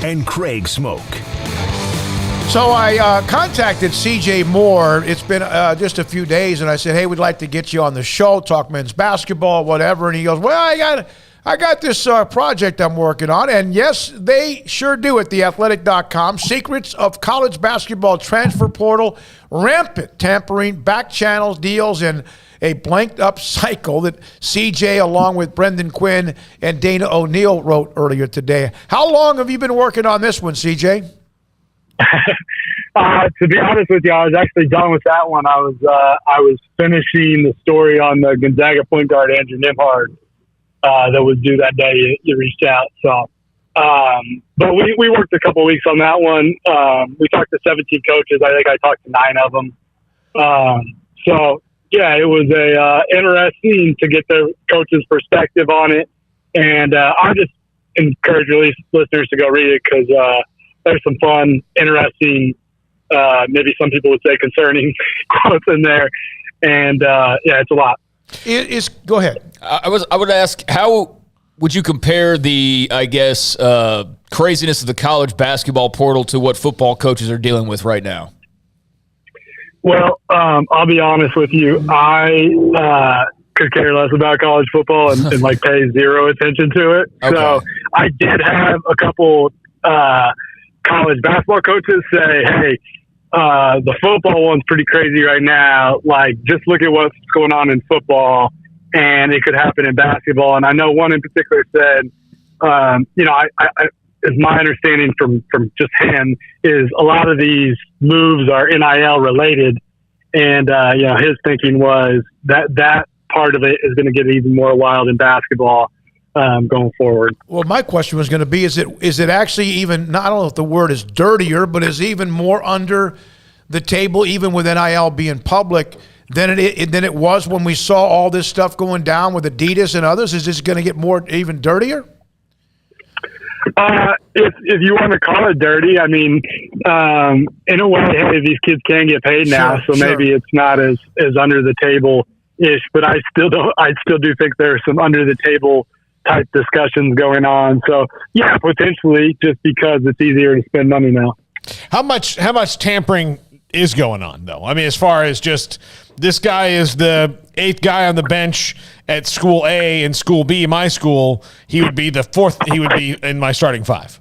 and Craig Smoak. So I contacted CJ Moore. It's been just a few days, and I said, hey, we'd like to get you on the show, talk men's basketball, whatever. And he goes, well, I got this project I'm working on. And yes, they sure do at theathletic.com. Secrets of college basketball transfer portal, rampant tampering, back channels, deals, and a blanked up cycle that CJ, along with Brendan Quinn and Dana O'Neill, wrote earlier today. How long have you been working on this one, CJ? To be honest with you, I was actually done with that one. I was finishing the story on the Gonzaga point guard Andrew Nimhard that was due that day. You reached out, so but we worked a couple weeks on that one. We talked to 17 coaches. I think I talked to 9 of them. So yeah, it was interesting to get the coaches' perspective on it, and I just encourage listeners to go read it because there's some fun, interesting, maybe some people would say concerning quotes in there. And, yeah, it's a lot. Go ahead. I would ask, how would you compare the, I guess, craziness of the college basketball portal to what football coaches are dealing with right now? Well, I'll be honest with you. I could care less about college football and like pay zero attention to it. Okay. So I did have a couple college basketball coaches say, hey, the football one's pretty crazy right now. Like, just look at what's going on in football, and it could happen in basketball. And I know one in particular said, is my understanding from just him is a lot of these moves are NIL related. And, his thinking was that part of it is going to get even more wild in basketball. Going forward. Well, my question was going to be, is it actually even, I don't know if the word is dirtier, but is even more under the table, even with NIL being public, than it was when we saw all this stuff going down with Adidas and others? Is this going to get even dirtier? If you want to call it dirty, I mean, in a way, hey, these kids can get paid now, so maybe it's not as under the table-ish, but I still do think there's some under the table type discussions going on. So yeah, potentially, just because it's easier to spend money now. How much tampering is going on though? I mean, as far as just this guy is the 8th guy on the bench at school A and school B, my school, he would be the 4th. He would be in my starting 5.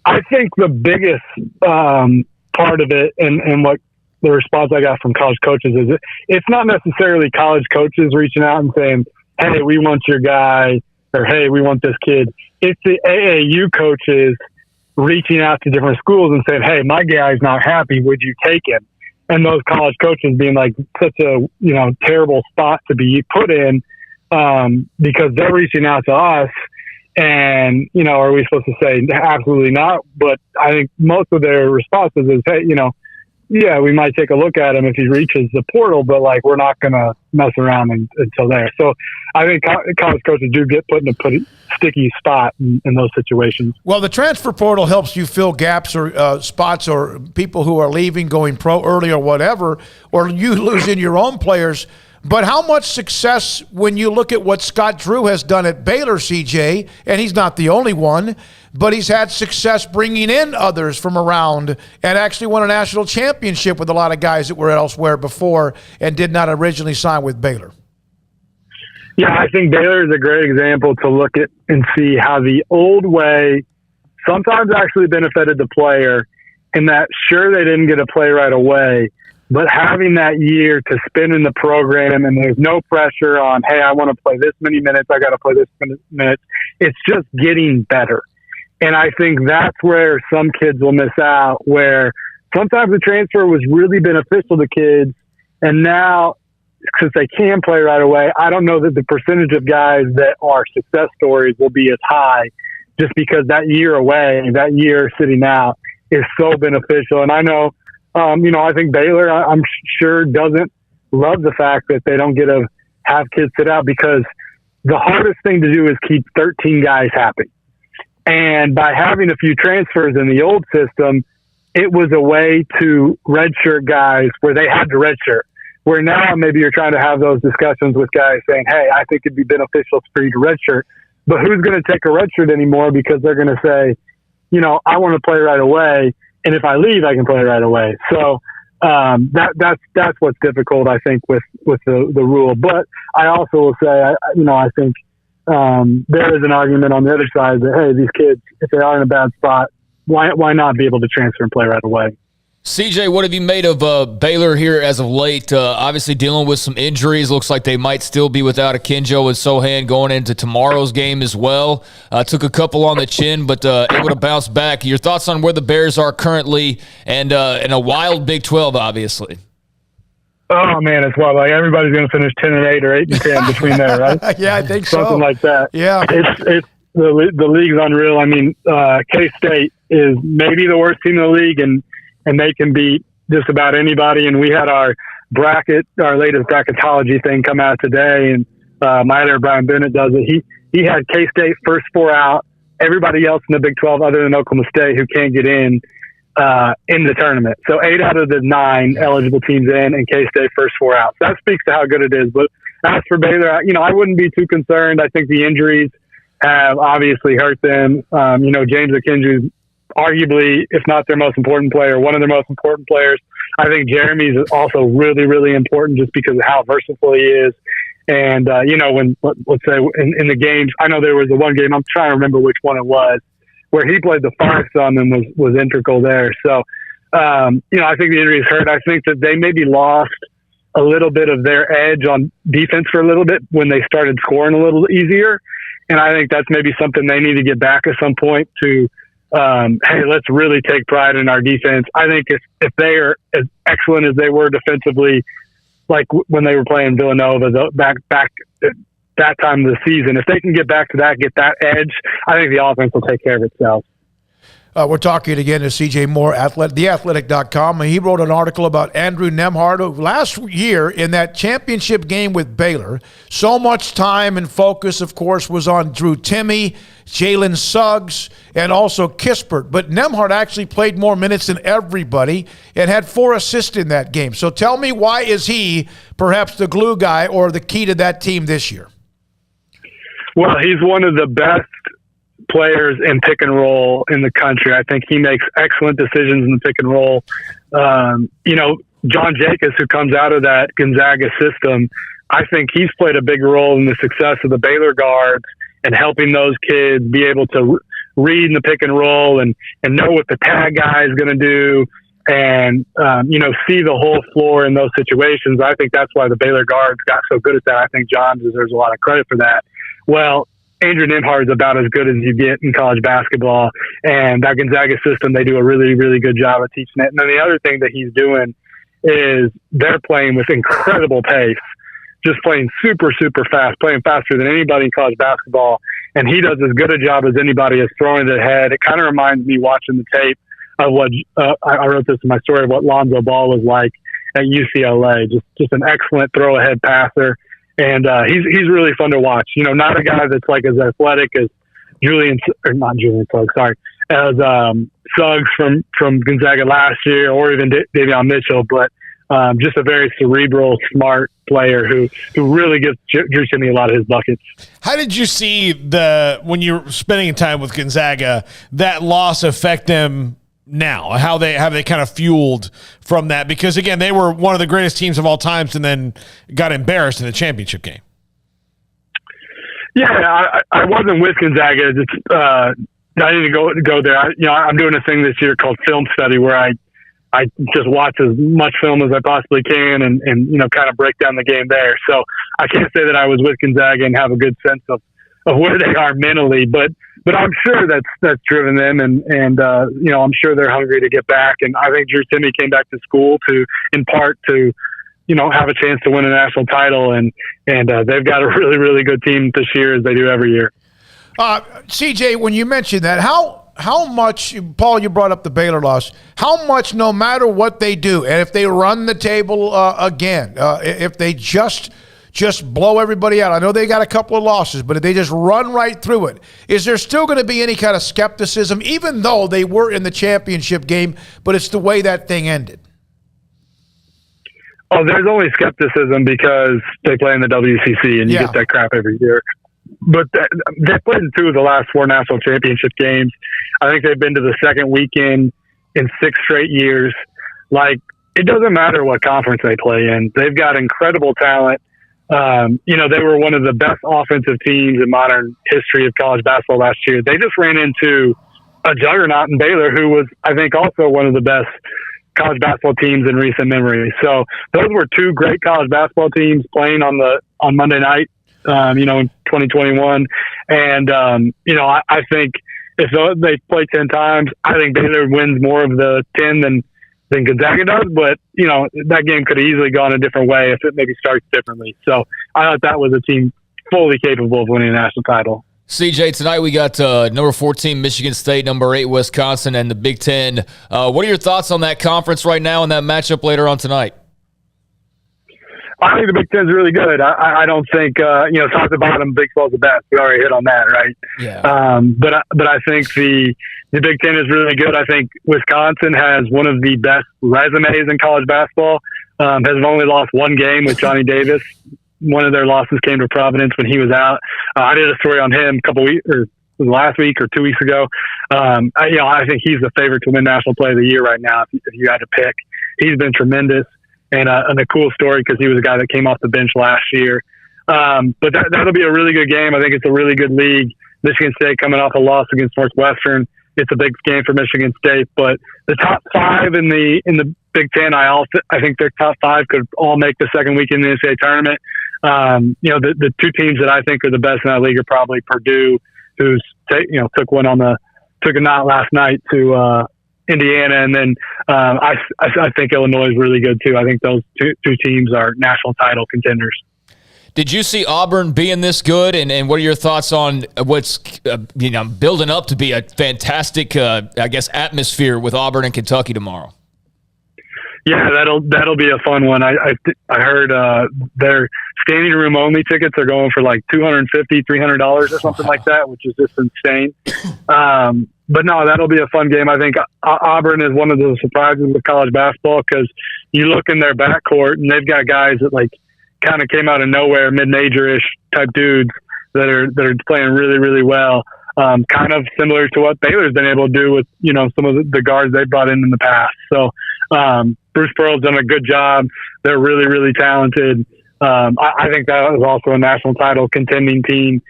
I think the biggest part of it and what the response I got from college coaches is it's not necessarily college coaches reaching out and saying, hey, we want your guy, or hey, we want this kid. It's the AAU coaches reaching out to different schools and saying, hey, my guy's not happy. Would you take him? And those college coaches being like such a, terrible spot to be put in because they're reaching out to us. And, are we supposed to say absolutely not? But I think most of their responses is, hey, yeah, we might take a look at him if he reaches the portal, but we're not going to mess around until there. So I think college coaches do get put in a pretty sticky spot in those situations. Well, the transfer portal helps you fill gaps or spots or people who are leaving, going pro early or whatever, or you losing your own players. But how much success when you look at what Scott Drew has done at Baylor, CJ, and he's not the only one, but he's had success bringing in others from around and actually won a national championship with a lot of guys that were elsewhere before and did not originally sign with Baylor. Yeah, I think Baylor is a great example to look at and see how the old way sometimes actually benefited the player in that, sure, they didn't get a play right away, but having that year to spend in the program and there's no pressure on, hey, I want to play this many minutes, I got to play this many minutes. It's just getting better. And I think that's where some kids will miss out, where sometimes the transfer was really beneficial to kids. And now, since they can play right away, I don't know that the percentage of guys that are success stories will be as high just because that year away, that year sitting out is so beneficial. And I know, I think Baylor, I'm sure, doesn't love the fact that they don't get to have kids sit out because the hardest thing to do is keep 13 guys happy. And by having a few transfers in the old system, it was a way to redshirt guys where they had to redshirt. Where now maybe you're trying to have those discussions with guys saying, hey, I think it'd be beneficial for you to redshirt. But who's going to take a redshirt anymore because they're going to say, I want to play right away. And if I leave, I can play right away. So that's what's difficult, I think, with the rule. But I also will say, I think there is an argument on the other side that, hey, these kids, if they are in a bad spot, why not be able to transfer and play right away? CJ, what have you made of Baylor here as of late? Obviously dealing with some injuries. Looks like they might still be without Akinjo and Sohan going into tomorrow's game as well. Took a couple on the chin, but able to bounce back. Your thoughts on where the Bears are currently and in a wild Big 12, obviously? Oh, man, it's wild. Like, everybody's going to finish 10-8 or 8-10 between there, right? Yeah, I think Something like that. Yeah. It's the league's unreal. I mean, K-State is maybe the worst team in the league, and they can beat just about anybody. And we had our latest bracketology thing come out today, and my editor, Brian Bennett, does it. He had K-State first 4 out, everybody else in the Big 12 other than Oklahoma State who can't get in the tournament. So 8 out of the 9 eligible teams in, and K-State first 4 out. So that speaks to how good it is. But as for Baylor, I wouldn't be too concerned. I think the injuries have obviously hurt them. James Akinju's arguably, if not their most important player, one of their most important players. I think Jeremy's also really, really important just because of how versatile he is. And, when, let's say in the games, I know there was the one game, I'm trying to remember which one it was, where he played the 5 some and was integral there. So, I think the injuries hurt. I think that they maybe lost a little bit of their edge on defense for a little bit when they started scoring a little easier. And I think that's maybe something they need to get back at some point to, hey, let's really take pride in our defense. I think if they are as excellent as they were defensively, like when they were playing Villanova back at that time of the season, if they can get back to that, get that edge, I think the offense will take care of itself. We're talking again to CJ Moore, theathletic.com. He wrote an article about Andrew Nembhard, who last year in that championship game with Baylor, so much time and focus, of course, was on Drew Timme, Jalen Suggs, and also Kispert. But Nembhard actually played more minutes than everybody and had 4 assists in that game. So tell me, why is he perhaps the glue guy or the key to that team this year? Well, he's one of the best players in pick and roll in the country. I think he makes excellent decisions in the pick and roll. John Jacobs, who comes out of that Gonzaga system, I think he's played a big role in the success of the Baylor guards and helping those kids be able to read in the pick and roll and know what the tag guy is going to do and, see the whole floor in those situations. I think that's why the Baylor guards got so good at that. I think John deserves a lot of credit for that. Well, Andrew Nembhard is about as good as you get in college basketball. And that Gonzaga system, they do a really, really good job of teaching it. And then the other thing that he's doing is they're playing with incredible pace, just playing super, super fast, playing faster than anybody in college basketball. And he does as good a job as anybody as throwing it ahead. It kind of reminds me watching the tape of what I wrote this in my story of what Lonzo Ball was like at UCLA. Just an excellent throw ahead passer. And he's really fun to watch. Not a guy that's like as athletic as as Suggs from Gonzaga last year, or even Davion Mitchell, but just a very cerebral, smart player who really gives Drew Timme a lot of his buckets. How did you see when you're spending time with Gonzaga, that loss affect them now? How they kind of fueled from that? Because again, they were one of the greatest teams of all times and then got embarrassed in the championship game. Yeah, I wasn't with Gonzaga. I didn't go there. I'm doing a thing this year called Film Study where I just watch as much film as I possibly can and kind of break down the game there. So I can't say that I was with Gonzaga and have a good sense of where they are mentally, but I'm sure that's driven them, and I'm sure they're hungry to get back. And I think Drew Timme came back to school in part to have a chance to win a national title, and they've got a really, really good team this year, as they do every year. CJ, when you mentioned that, how much, Paul, you brought up the Baylor loss, how much, no matter what they do, and if they run the table again, if they just blow everybody out. I know they got a couple of losses, but if they just run right through it, is there still going to be any kind of skepticism, even though they were in the championship game, but it's the way that thing ended? Oh, there's only skepticism because they play in the WCC and you get that crap every year. but they played in 2 of the last 4 national championship games. I think they've been to the second weekend in 6 straight years. Like, it doesn't matter what conference they play in. They've got incredible talent. They were one of the best offensive teams in modern history of college basketball last year. They just ran into a juggernaut in Baylor, who was, I think, also one of the best college basketball teams in recent memory. So those were 2 great college basketball teams playing on Monday night, in 2021. And, I think if they play 10 times, I think Baylor wins more of the 10 than Gonzaga does, but that game could have easily gone a different way if it maybe starts differently. So I thought that was a team fully capable of winning a national title. CJ, tonight we got number 14 Michigan State, number 8 Wisconsin, and the Big Ten. What are your thoughts on that conference right now and that matchup later on tonight? I think the Big Ten's really good. I don't think top to bottom, Big 12's the best. We already hit on that, right? Yeah. But I think the Big Ten is really good. I think Wisconsin has one of the best resumes in college basketball. Has only lost 1 game with Johnny Davis. One of their losses came to Providence when he was out. I did a story on him last week or 2 weeks ago. I think he's the favorite to win National Player of the Year right now. If you had to pick, he's been tremendous. And a cool story because he was a guy that came off the bench last year. But that'll be a really good game. I think it's a really good league. Michigan State coming off a loss against Northwestern. It's a big game for Michigan State. But the top 5 in the Big Ten, I think their top 5 could all make the second weekend in the NCAA tournament. The 2 teams that I think are the best in that league are probably Purdue, who's took a knot last night to Indiana, and then I think Illinois is really good too. I think those two teams are national title contenders. Did you see Auburn being this good, and what are your thoughts on what's building up to be a fantastic, atmosphere with Auburn and Kentucky tomorrow? Yeah, that'll be a fun one. I heard their standing room only tickets are going for like $250, $300 or something like that, which is just insane. But no, that'll be a fun game. I think Auburn is one of the surprises of college basketball because you look in their backcourt and they've got guys that like kind of came out of nowhere, mid-major-ish type dudes that are playing really, really well. Kind of similar to what Baylor's been able to do with, some of the guards they brought in the past. So Bruce Pearl's done a good job. They're really, really talented. I think that was also a national title contending team.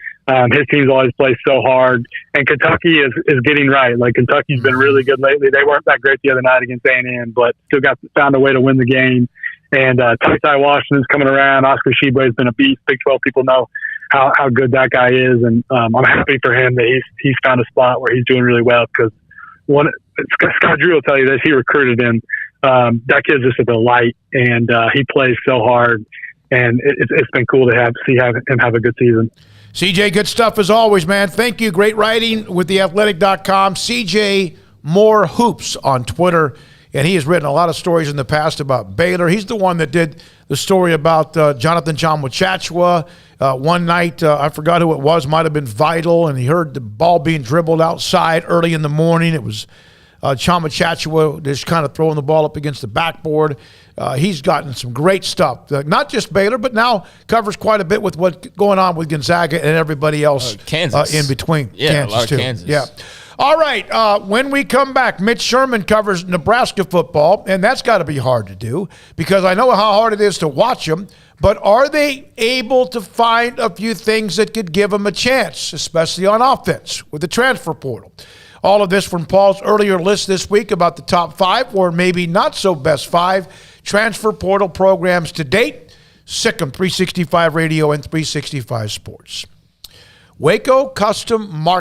His team's always played so hard, and Kentucky is getting right. Like Kentucky's been really good lately. They weren't that great the other night against A&M, but still found a way to win the game. And Ty Washington's coming around. Oscar Tshiebwe's been a beast. Big 12 people know how good that guy is, and I'm happy for him that he's found a spot where he's doing really well. Because Scott Drew will tell you this: he recruited him. That kid's just a delight, and he plays so hard. And it's been cool to see him have a good season. CJ, good stuff as always, man. Thank you. Great writing with theathletic.com. CJ Moore Hoops on Twitter. And he has written a lot of stories in the past about Baylor. He's the one that did the story about Jonathan John Wachachua. One night, I forgot who it was, might have been Vital, and he heard the ball being dribbled outside early in the morning. It was Chama Chachua just kind of throwing the ball up against the backboard. He's gotten some great stuff. Not just Baylor, but now covers quite a bit with what's going on with Gonzaga and everybody else Kansas. In between. Yeah, Kansas a lot of too. Kansas. Yeah. All right, when we come back, Mitch Sherman covers Nebraska football, and that's got to be hard to do because I know how hard it is to watch them, but are they able to find a few things that could give them a chance, especially on offense with the transfer portal? All of this from Paul's earlier list this week about the top 5 or maybe not so best 5 transfer portal programs to date. Sikkim 365 Radio and 365 Sports. Waco Custom Market.